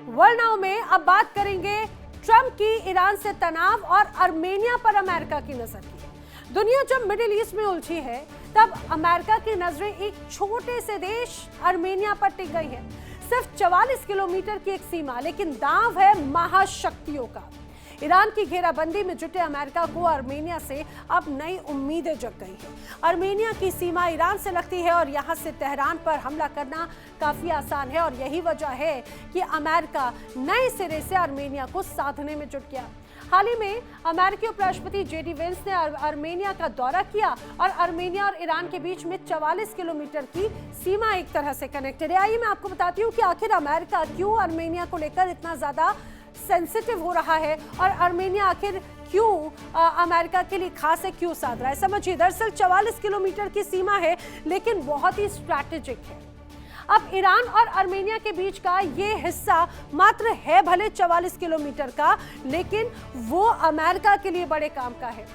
World now में अब बात करेंगे ट्रंप की ईरान से तनाव और आर्मेनिया पर अमेरिका की नजर की। दुनिया जब मिडिल ईस्ट में उलझी है तब अमेरिका की नजरें एक छोटे से देश आर्मेनिया पर टिक गई है। सिर्फ 44 किलोमीटर की एक सीमा, लेकिन दांव है महाशक्तियों का। ईरान की घेराबंदी में जुटे अमेरिका को आर्मेनिया से अब नई उम्मीदें जग गई हैं। आर्मेनिया की सीमा ईरान से लगती है और यहां से तेहरान पर हमला करना काफी आसान है, और यही वजह है कि अमेरिका नए सिरे से आर्मेनिया को साधने में जुट गया। हाल ही में अमेरिकी उपराष्ट्रपति जेडी वेंस ने आर्मेनिया का दौरा किया और आर्मेनिया और ईरान के बीच में 44 किलोमीटर की सीमा एक तरह से कनेक्टेड है। आइए मैं आपको बताती हूँ कि आखिर अमेरिका क्यों आर्मेनिया को लेकर इतना ज्यादा सेंसिटिव हो रहा है और आर्मेनिया आखिर क्यों अमेरिका के लिए खास है, क्यों साध रहा है। समझिए, दरअसल 44 किलोमीटर की सीमा है, लेकिन बहुत ही स्ट्रैटेजिक है। अब ईरान और आर्मेनिया के बीच का ये हिस्सा मात्र है भले 44 किलोमीटर का, लेकिन वो अमेरिका के लिए बड़े काम का है।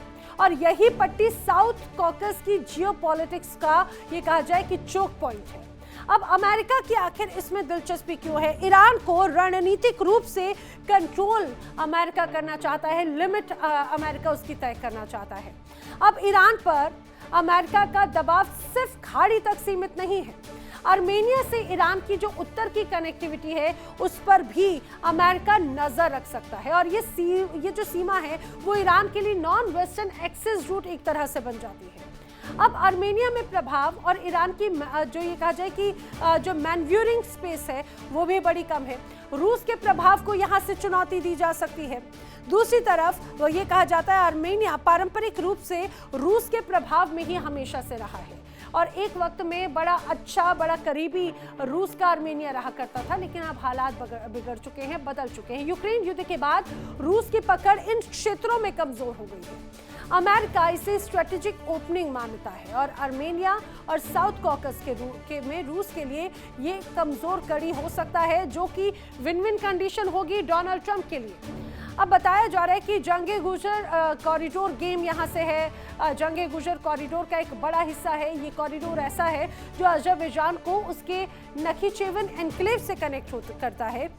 और यही पट्टी साउथ कॉकस की जियोपॉलिटिक्स का ये कहा जाए कि चोक पॉइंट है। अब अमेरिका की आखिर इसमें दिलचस्पी क्यों है? ईरान को रणनीतिक रूप से कंट्रोल अमेरिका करना चाहता है, लिमिट अमेरिका उसकी तय करना चाहता है। अब ईरान पर अमेरिका का दबाव सिर्फ खाड़ी तक सीमित नहीं है। आर्मेनिया से ईरान की जो उत्तर की कनेक्टिविटी है उस पर भी अमेरिका नजर रख सकता है, और ये जो सीमा है वो ईरान के लिए नॉन वेस्टर्न एक्सेस रूट एक तरह से बन जाती है। अब आर्मेनिया में प्रभाव और ईरान की जो ये कहा जाए कि जो मैन्यूवरिंग स्पेस है वो भी बड़ी कम है। रूस के प्रभाव को यहाँ से चुनौती दी जा सकती है। दूसरी तरफ वो ये कहा जाता है आर्मेनिया पारंपरिक रूप से रूस के प्रभाव में ही हमेशा से रहा है, और एक वक्त में बड़ा अच्छा बड़ा करीबी रूस का आर्मेनिया रहा करता था, लेकिन अब हालात बिगड़ चुके हैं, बदल चुके हैं। यूक्रेन युद्ध के बाद रूस की पकड़ इन क्षेत्रों में कमजोर हो गई है। अमेरिका इसे स्ट्रेटेजिक ओपनिंग मानता है, और आर्मेनिया और साउथ कॉकस में रूस के लिए ये कमजोर कड़ी हो सकता है, जो कि विन विन कंडीशन होगी डोनाल्ड ट्रंप के लिए। अब बताया जा रहा है कि जंगे गुजर कॉरिडोर गेम यहाँ से है। जंगे गुजर कॉरिडोर का एक बड़ा हिस्सा है। ये कॉरिडोर ऐसा है जो अज़रबैजान को उसके नखीचेवन एनक्लेव से कनेक्ट करता है,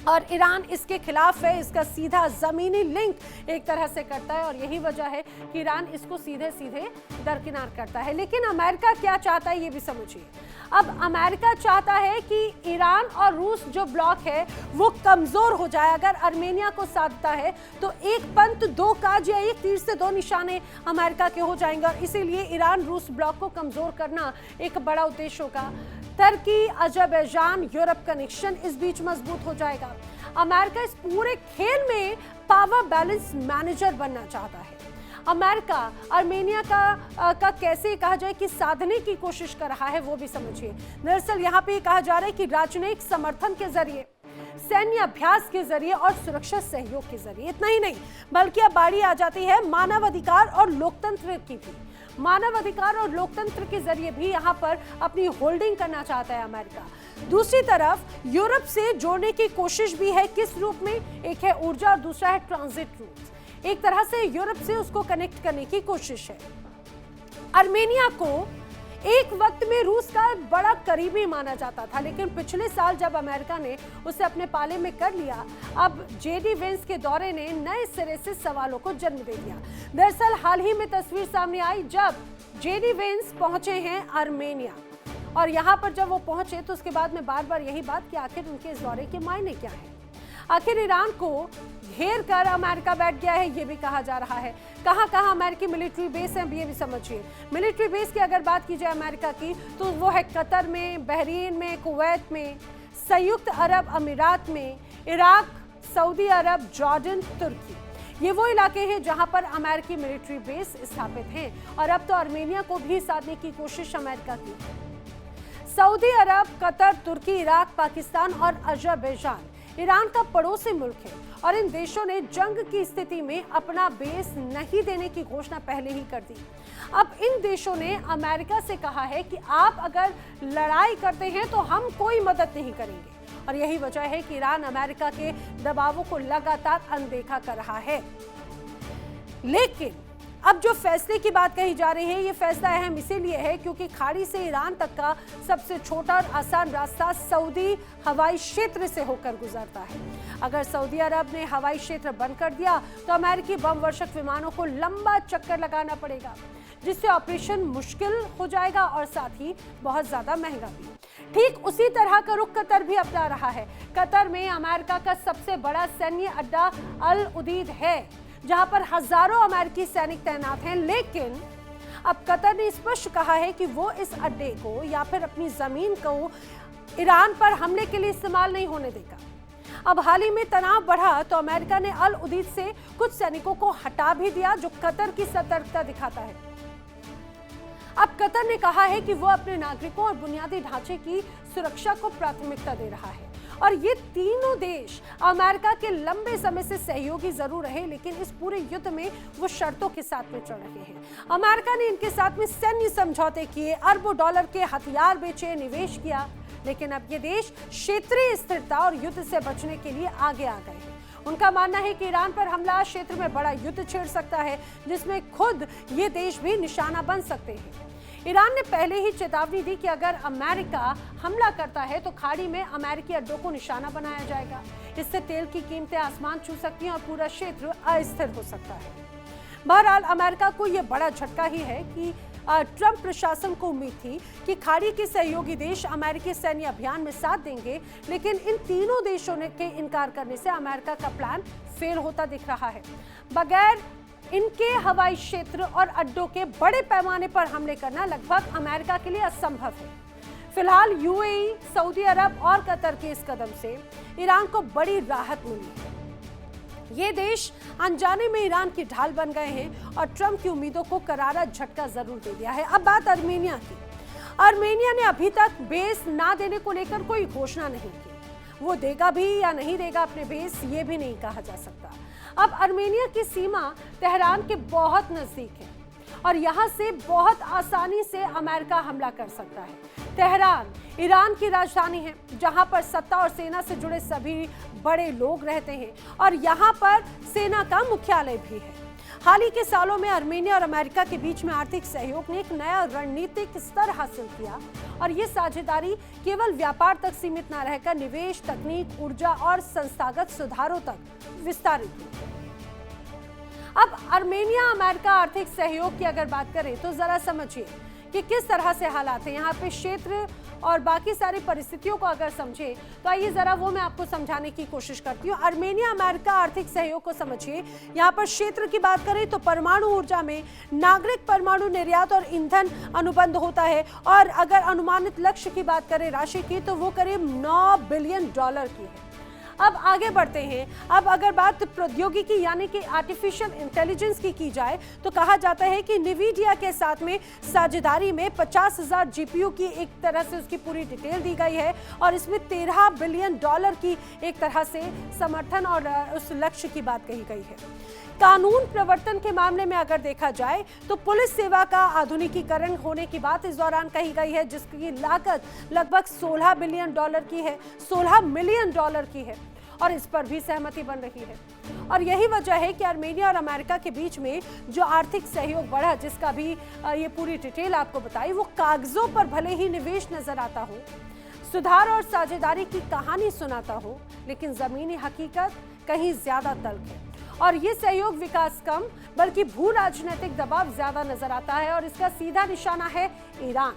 और ईरान इसके खिलाफ है। इसका सीधा जमीनी लिंक एक तरह से करता है, और यही वजह है कि ईरान इसको सीधे सीधे दरकिनार करता है। लेकिन अमेरिका क्या चाहता है ये भी समझिए। अब अमेरिका चाहता है कि ईरान और रूस जो ब्लॉक है वो कमजोर हो जाए। अगर आर्मेनिया को साधता है तो एक पंथ दो काज या एक तीर से दो निशाने अमेरिका के हो जाएंगे, और इसीलिए ईरान रूस ब्लॉक को कमजोर करना एक बड़ा उद्देश्य होगा। तुर्की अज़रबैजान यूरोप कनेक्शन इस बीच मजबूत हो जाएगा। अमेरिका इस पूरे खेल में पावर बैलेंस मैनेजर बनना चाहता है। अमेरिका आर्मेनिया का कैसे कहा जाए कि साधने की कोशिश कर रहा है वो भी समझिए। दरअसल यहाँ पे कहा जा रहा है कि राजनयिक समर्थन के जरिए, सैन्य अभ्यास के जरिए और सुरक्षा सहयोग के जरिए। इतना ही नहीं, बल्कि अब बारी आ जाती है मानवाधिकार और लोकतंत्र की भी। मानवाधिकार और लोकतंत्र के जरिए भी यहाँ पर अपनी होल्डिंग करना चाहता है अमेरिका। दूसरी तरफ यूरोप से जोड़ने की कोशिश भी है। किस रूप में? एक है ऊर्जा और दूसरा है ट्रांजिट रूट। एक तरह से यूरोप से उसको कनेक्ट करने की कोशिश है। आर्मेनिया को एक वक्त में रूस का बड़ा करीबी माना जाता था, लेकिन पिछले साल जब अमेरिका ने उसे अपने पाले में कर लिया, अब जेडी वेंस के दौरे ने नए सिरे से सवालों को जन्म दे दिया। दरअसल हाल ही में तस्वीर सामने आई जब जेडी वेंस पहुंचे हैं आर्मेनिया, और यहाँ पर जब वो पहुंचे तो उसके बाद में बार बार यही बात कि आखिर उनके इस दौरे के मायने क्या है। आखिर ईरान को घेर कर अमेरिका बैठ गया है ये भी कहा जा रहा है। कहां कहां अमेरिकी मिलिट्री बेस हैं ये भी समझिए। मिलिट्री बेस की अगर बात की जाए अमेरिका की, तो वो है कतर में, बहरीन में, कुवैत में, संयुक्त अरब अमीरात में, इराक, सऊदी अरब, जॉर्डन, तुर्की। ये वो इलाके हैं जहां पर अमेरिकी मिलिट्री बेस स्थापित हैं, और अब तो आर्मेनिया को भी साधने की कोशिश अमेरिका की। सऊदी अरब, कतर, तुर्की, इराक, पाकिस्तान और अज़रबैजान ईरान का पड़ोसी मुल्क है, और इन देशों ने जंग की स्थिति में अपना बेस नहीं देने की घोषणा पहले ही कर दी। अब इन देशों ने अमेरिका से कहा है कि आप अगर लड़ाई करते हैं तो हम कोई मदद नहीं करेंगे, और यही वजह है कि ईरान अमेरिका के दबावों को लगातार अनदेखा कर रहा है। लेकिन अब जो फैसले की बात कही जा रही है, ये फैसला अहम इसीलिए है क्योंकि खाड़ी से ईरान तक का सबसे छोटा और आसान रास्ता सऊदी हवाई क्षेत्र से होकर गुजरता है। अगर सऊदी अरब ने हवाई क्षेत्र बंद कर दिया तो अमेरिकी बम वर्षक विमानों को लंबा चक्कर लगाना पड़ेगा, जिससे ऑपरेशन मुश्किल हो जाएगा और साथ ही बहुत ज्यादा महंगा भी। ठीक उसी तरह का रुख कतर भी अपना रहा है। कतर में अमेरिका का सबसे बड़ा सैन्य अड्डा अल उदीद है, जहां पर हजारों अमेरिकी सैनिक तैनात हैं, लेकिन अब कतर ने स्पष्ट कहा है कि वो इस अड्डे को या फिर अपनी जमीन को ईरान पर हमले के लिए इस्तेमाल नहीं होने देगा। अब हाल ही में तनाव बढ़ा तो अमेरिका ने अल उदीद से कुछ सैनिकों को हटा भी दिया, जो कतर की सतर्कता दिखाता है। अब कतर ने कहा है कि वो अपने नागरिकों और बुनियादी ढांचे की सुरक्षा को प्राथमिकता दे रहा है और ये तीनों देश अमेरिका के लंबे समय से सहयोगी जरूर रहे, लेकिन इस पूरे युद्ध में वो शर्तों के साथ में चल रहे हैं। अमेरिका ने इनके साथ में सैन्य समझौते किए, अरबों डॉलर के हथियार बेचे, निवेश किया, लेकिन अब ये देश क्षेत्रीय स्थिरता और युद्ध से बचने के लिए आगे आ गए हैं। उनका मानना है कि ईरान पर हमला क्षेत्र में बड़ा युद्ध छिड़ सकता है, जिसमें खुद ये देश भी निशाना बन सकते हैं। ईरान ने पहले ही चेतावनी दी कि अगर अमेरिका हमला करता है तो खाड़ी में अमेरिकी अड्डों को निशाना बनाया जाएगा। इससे तेल की कीमतें आसमान छू सकती हैं और पूरा क्षेत्र अस्थिर हो सकता है। बहरहाल अमेरिका को यह बड़ा झटका ही है कि ट्रंप प्रशासन को उम्मीद थी कि खाड़ी के सहयोगी देश अमेरिकी सैन्य अभियान में साथ देंगे, लेकिन इन तीनों देशों के इनकार करने से अमेरिका का प्लान फेल होता दिख रहा है। बगैर इनके हवाई क्षेत्र और अड्डों के बड़े पैमाने पर हमले करना लगभग अमेरिका के लिए असंभव है। फिलहाल यूएई, सऊदी अरब और कतर के इस कदम से ईरान को बड़ी राहत मिली है। ये देश अनजाने में ईरान की ढाल बन गए हैं और ट्रंप की उम्मीदों को करारा झटका जरूर दे दिया है। अब बात आर्मेनिया की। आर्मेनिया ने अभी तक बेस ना देने को लेकर कोई घोषणा नहीं की। वो देगा भी या नहीं देगा अपने बेस, ये भी नहीं कहा जा सकता। अब आर्मेनिया की सीमा तेहरान के बहुत नजदीक है और यहाँ से बहुत आसानी से अमेरिका हमला कर सकता है। तेहरान ईरान की राजधानी है, जहाँ पर सत्ता और सेना से जुड़े सभी बड़े लोग रहते हैं और यहाँ पर सेना का मुख्यालय भी है। हाल ही के सालों में आर्मेनिया और अमेरिका के बीच में आर्थिक सहयोग ने एक नया रणनीतिक स्तर हासिल किया और ये साझेदारी केवल व्यापार तक सीमित न रहकर निवेश, तकनीक, ऊर्जा और संस्थागत सुधारों तक विस्तारित हुई। अब आर्मेनिया अमेरिका आर्थिक सहयोग की अगर बात करें तो जरा समझिए कि किस तरह से हालात है यहाँ पे। क्षेत्र और बाकी सारी परिस्थितियों को अगर समझे तो आइए जरा वो मैं आपको समझाने की कोशिश करती हूँ। आर्मेनिया अमेरिका आर्थिक सहयोग को समझिए। यहाँ पर क्षेत्र की बात करें तो परमाणु ऊर्जा में नागरिक परमाणु निर्यात और ईंधन अनुबंध होता है और अगर अनुमानित लक्ष्य की बात करें राशि की तो वो करीब $9 बिलियन की है। अब आगे बढ़ते हैं। अब अगर बात प्रौद्योगिकी यानी कि आर्टिफिशियल इंटेलिजेंस की जाए तो कहा जाता है कि निविडिया के साथ में साझेदारी में 50,000 जीपीयू की एक तरह से उसकी पूरी डिटेल दी गई है और इसमें $13 बिलियन की एक तरह से समर्थन और उस लक्ष्य की बात कही गई है। कानून प्रवर्तन के मामले में अगर देखा जाए तो पुलिस सेवा का आधुनिकीकरण होने की बात इस दौरान कही गई है, जिसकी लागत लगभग $16 बिलियन की है, $16 मिलियन की है और इस पर भी सहमति बन रही है। और यही वजह है कि आर्मेनिया और अमेरिका के बीच में जो आर्थिक सहयोग बढ़ा, जिसका भी ये पूरी डिटेल आपको बताई, वो कागजों पर भले ही निवेश नजर आता हो, सुधार और साझेदारी की कहानी सुनाता हो, लेकिन जमीनी हकीकत कहीं ज्यादा तल्ख है और ये सहयोग विकास कम बल्कि भू राजनीतिक दबाव ज्यादा नजर आता है और इसका सीधा निशाना है ईरान।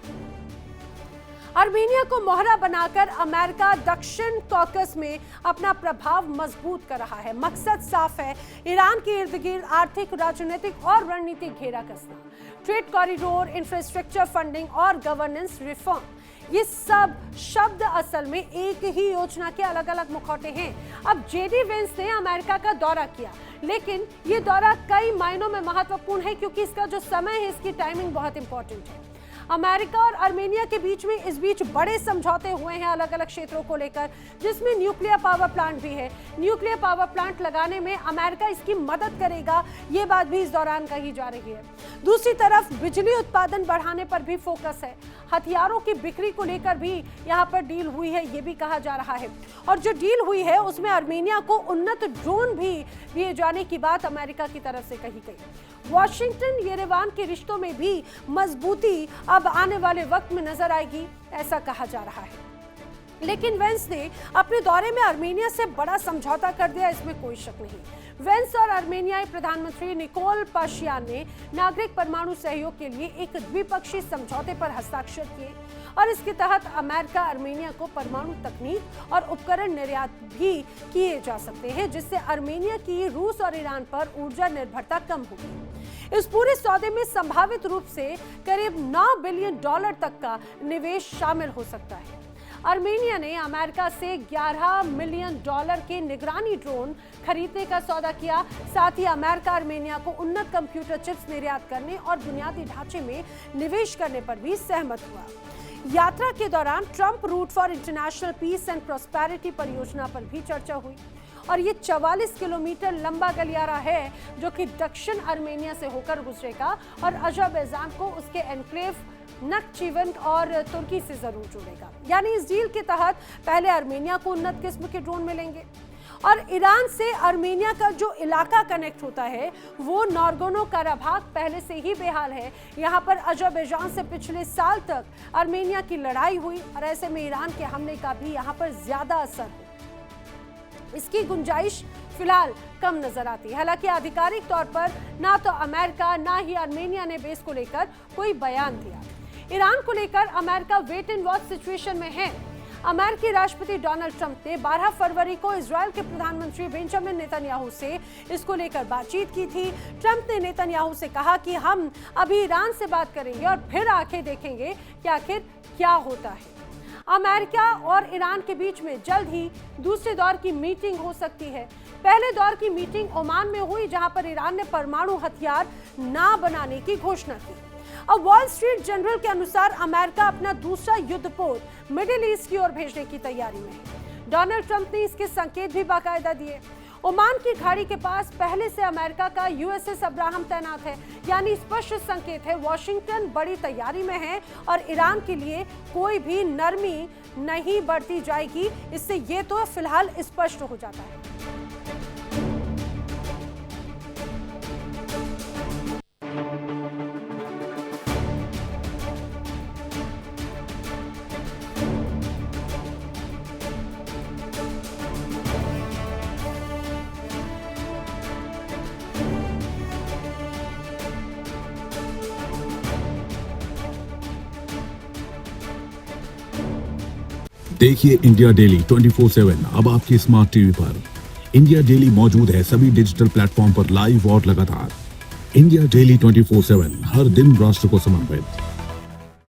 आर्मेनिया को मोहरा बनाकर अमेरिका दक्षिण कॉकस में अपना प्रभाव मजबूत कर रहा है। मकसद साफ है, ईरान के इर्द गिर्द आर्थिक, राजनीतिक और रणनीतिक घेरा कसना। ट्रेड कॉरिडोर, इंफ्रास्ट्रक्चर फंडिंग और गवर्नेंस रिफॉर्म, ये सब शब्द असल में एक ही योजना के अलग अलग मुखौटे हैं। अब जेडी वेंस ने अमेरिका का दौरा किया, लेकिन ये दौरा कई मायनों में महत्वपूर्ण है क्योंकि इसका जो समय है, इसकी टाइमिंग बहुत इंपॉर्टेंट है। अमेरिका और आर्मेनिया के बीच में इस बीच बड़े समझौते हुए हैं अलग अलग क्षेत्रों को लेकर, जिसमें न्यूक्लियर पावर प्लांट भी है। न्यूक्लियर पावर प्लांट लगाने में अमेरिका इसकी मदद करेगा, ये बात भी इस दौरान कही जा रही है। दूसरी तरफ बिजली उत्पादन बढ़ाने पर भी फोकस है। हथियारों की बिक्री को लेकर भी यहाँ पर डील हुई है, ये भी कहा जा रहा है। और जो डील हुई है उसमें आर्मेनिया को उन्नत ड्रोन भी दिए जाने की बात अमेरिका की तरफ से कही गई। वॉशिंगटन येरेवान के रिश्तों में भी मजबूती अब आने वाले वक्त में नजर आएगी, ऐसा कहा जा रहा है। लेकिन वेंस ने अपने दौरे में आर्मेनिया से बड़ा समझौता कर दिया, इसमें कोई शक नहीं। वेंस और आर्मेनियाई प्रधानमंत्री निकोल पाशियान ने नागरिक परमाणु सहयोग के लिए एक द्विपक्षीय समझौते पर हस्ताक्षर किए और इसके तहत अमेरिका आर्मेनिया को परमाणु तकनीक और उपकरण निर्यात भी किए जा सकते हैं, जिससे आर्मेनिया की रूस और ईरान पर ऊर्जा निर्भरता कम होगी। इस पूरे सौदे में संभावित रूप से करीब $9 बिलियन तक का निवेश शामिल हो सकता है। आर्मेनिया ने अमेरिका से $11 मिलियन के निगरानी ड्रोन खरीदने का सौदा किया। साथ ही अमेरिका आर्मेनिया को उन्नत कंप्यूटर चिप्स निर्यात करने और बुनियादी ढांचे में निवेश करने पर भी सहमत हुआ। यात्रा के दौरान Trump route for international peace and prosperity परियोजना पर भी चर्चा हुई और ये 44 किलोमीटर लंबा गलियारा है जो कि दक्षिण आर्मेनिया से होकर गुजरेगा और अज़रबैजान को उसके एनक्लेव नखचिवन और तुर्की से जरूर जुड़ेगा। यानी इस डील के तहत पहले आर्मेनिया को उन्नत किस्म के ड्रोन मिलेंगे और ईरान से आर्मेनिया का जो इलाका कनेक्ट होता है वो नागोर्नो कराबाख पहले से ही बेहाल है। यहाँ पर अज़रबैजान से पिछले साल तक आर्मेनिया की लड़ाई हुई और ऐसे में ईरान के हमले का भी यहाँ पर ज्यादा असर हो, इसकी गुंजाइश फिलहाल कम नजर आती है। हालांकि आधिकारिक तौर पर ना तो अमेरिका ना ही आर्मेनिया ने बेस को लेकर कोई बयान दिया। ईरान को लेकर America wait and watch situation में है। अमेरिकी राष्ट्रपति डोनाल्ड ट्रंप ने 12 फरवरी को इजरायल के प्रधानमंत्री बेंजामिन नेतन्याहू से इसको लेकर बातचीत की थी। ट्रंप ने नेतन्याहू से कहा कि हम अभी ईरान से बात करेंगे और फिर आके देखेंगे कि आखिर क्या होता है। अमेरिका और ईरान के बीच में जल्द ही दूसरे दौर की मीटिंग हो सकती है। पहले दौर की मीटिंग ओमान में हुई जहां पर ईरान ने परमाणु हथियार ना बनाने की घोषणा की। अब वॉल स्ट्रीट जर्नल के अनुसार अमेरिका अपना दूसरा युद्धपोत मिडिल ईस्ट की ओर भेजने की तैयारी में है। डोनाल्ड ट्रंप ने इसके संकेत भी बाकायदा दिए। ओमान की खाड़ी के पास पहले से अमेरिका का यूएसएस अब्राहम तैनात है, यानी स्पष्ट संकेत है वॉशिंगटन बड़ी तैयारी में है और ईरान के लिए कोई भी नरमी नहीं बरती जाएगी। इससे ये तो फिलहाल स्पष्ट हो जाता है। देखिए इंडिया डेली 24/7 अब आपकी स्मार्ट टीवी पर। इंडिया डेली मौजूद है सभी डिजिटल प्लेटफॉर्म पर लाइव और लगातार। इंडिया डेली 24/7 हर दिन राष्ट्र को समर्पित।